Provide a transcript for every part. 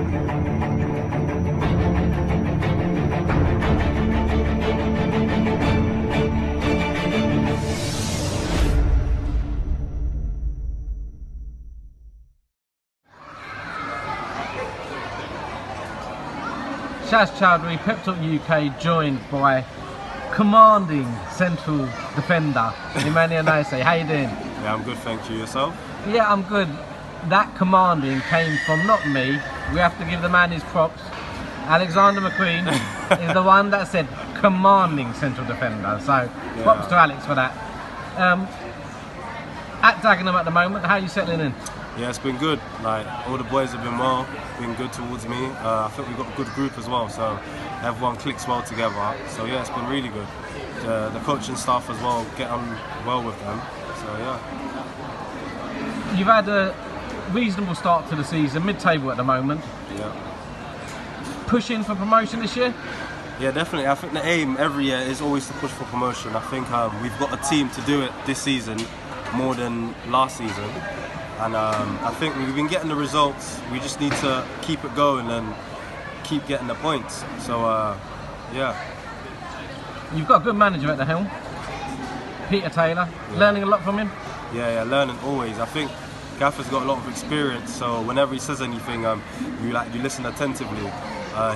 Shaz Chaudhry, Pep Talk UK, joined by commanding central defender Emmanuel Onariase. How you doing? Yeah, I'm good, thank you. Yourself? Yeah, I'm good. That commanding came from not me. We have to give the man his props. Alexander McQueen is the one that said commanding central defender. So props to Alex for that. At Dagenham at the moment, how are you settling in? Yeah, it's been good. Like, all the boys have been well, been good towards me. I think we've got a good group as well, so everyone clicks well together. So yeah, it's been really good. The coaching staff as well, get on well with them. So yeah. You've had a reasonable start to the season, mid-table at the moment. Yeah. Pushing for promotion this year? Yeah, definitely. I think the aim every year is always to push for promotion. I think we've got a team to do it this season more than last season. And I think we've been getting the results. We just need to keep it going and keep getting the points. So, yeah. You've got a good manager at the helm, Peter Taylor. Yeah. Learning a lot from him? Yeah, learning always. I think Gaffer's got a lot of experience, so whenever he says anything, you listen attentively.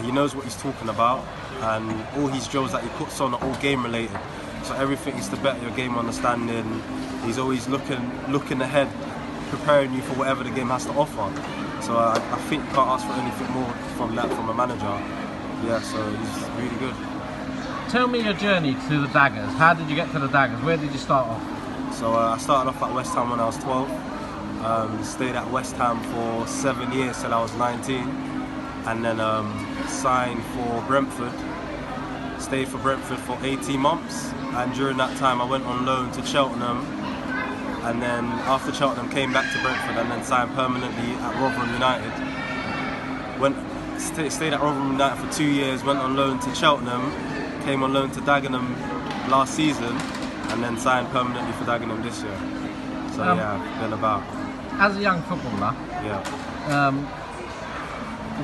He knows what he's talking about, and all his drills that he puts on are all game related. So everything is to better your game understanding. He's always looking ahead, preparing you for whatever the game has to offer. So I think you can't ask for anything more from a manager. Yeah, so he's really good. Tell me your journey to the Daggers. How did you get to the Daggers? Where did you start off? So I started off at West Ham when I was 12. Stayed at West Ham for 7 years till I was 19. And then signed for Brentford. Stayed for Brentford for 18 months. And during that time I went on loan to Cheltenham. And then after Cheltenham came back to Brentford and then signed permanently at Rotherham United. Stayed at Rotherham United for 2 years, went on loan to Cheltenham, came on loan to Dagenham last season, and then signed permanently for Dagenham this year. So yeah, been about. As a young footballer,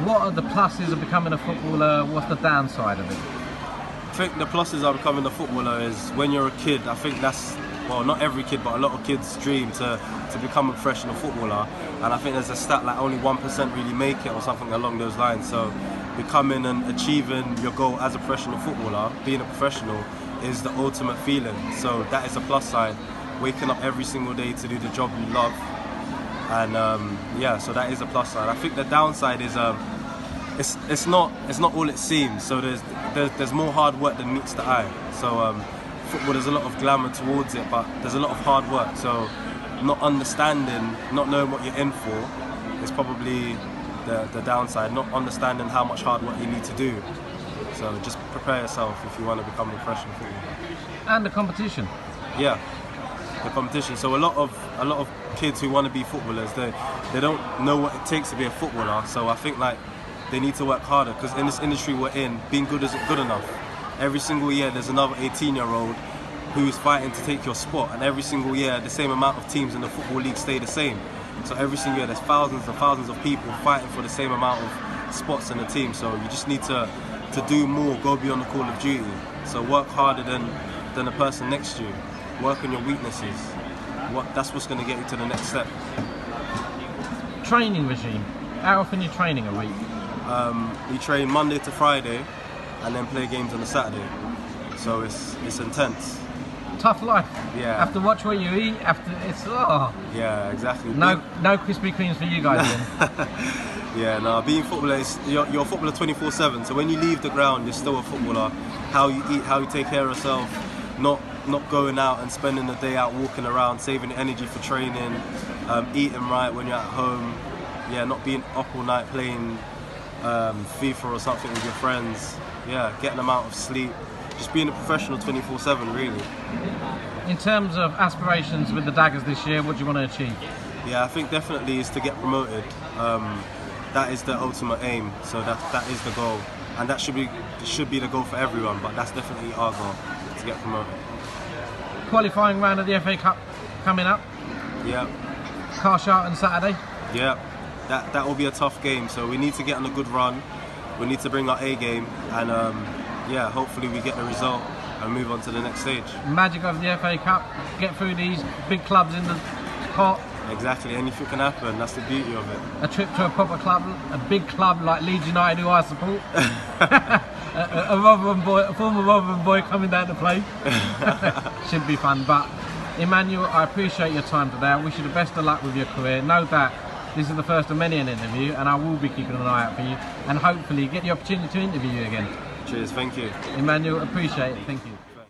what are the pluses of becoming a footballer? What's the downside of it? I think the pluses of becoming a footballer is when you're a kid, I think that's, well, not every kid, but a lot of kids dream to become a professional footballer. And I think there's a stat like only 1% really make it or something along those lines. So becoming and achieving your goal as a professional footballer, being a professional, is the ultimate feeling. So that is a plus side. Waking up every single day to do the job you love. And yeah, so that is a plus side. I think the downside is it's not all it seems. So there's more hard work than meets the eye. So football, there's a lot of glamour towards it, but there's a lot of hard work. So not understanding, not knowing what you're in for is probably the downside. Not understanding how much hard work you need to do. So just prepare yourself if you want to become a professional footballer. And the competition. Yeah, the competition. So a lot of kids who want to be footballers, they don't know what it takes to be a footballer. So I think like they need to work harder, because in this industry we're in, being good isn't good enough. Every single year there's another 18-year-old who's fighting to take your spot, and every single year the same amount of teams in the Football League stay the same. So every single year there's thousands and thousands of people fighting for the same amount of spots in the team. So you just need to do more, go beyond the call of duty. So work harder than the person next to you. Work on your weaknesses. That's what's going to get you to the next step. Training regime. How often are you training a week? We train Monday to Friday and then play games on a Saturday. So it's intense. Tough life. Yeah. Have to watch what you eat. Yeah, exactly. No Krispy Kremes for you guys then. Yeah, no. Being footballer, you're a footballer 24/7. So when you leave the ground, you're still a footballer. How you eat, how you take care of yourself, not going out and spending the day out walking around, saving energy for training, eating right when you're at home. Yeah, not being up all night playing FIFA or something with your friends. Yeah, getting them out of sleep. Just being a professional 24/7, really. In terms of aspirations with the Daggers this year, what do you want to achieve? Yeah, I think definitely is to get promoted. That is the ultimate aim. So that is the goal, and that should be the goal for everyone. But that's definitely our goal, to get promoted. Qualifying round of the FA Cup coming up. Yeah. Carshalton Saturday. Yeah. that will be a tough game. So we need to get on a good run. We need to bring our A game, and yeah, hopefully we get the result and move on to the next stage. Magic of the FA Cup, get through these big clubs in the pot. Exactly, anything can happen. That's the beauty of it. A trip to a proper club, a big club like Leeds United, who I support. a former Rotherham boy coming down to play. Should be fun. But Emmanuel, I appreciate your time today. I wish you the best of luck with your career. No doubt this is the first of many an interview, and I will be keeping an eye out for you, and hopefully get the opportunity to interview you again. Cheers, thank you. Emmanuel, appreciate it. Thank you.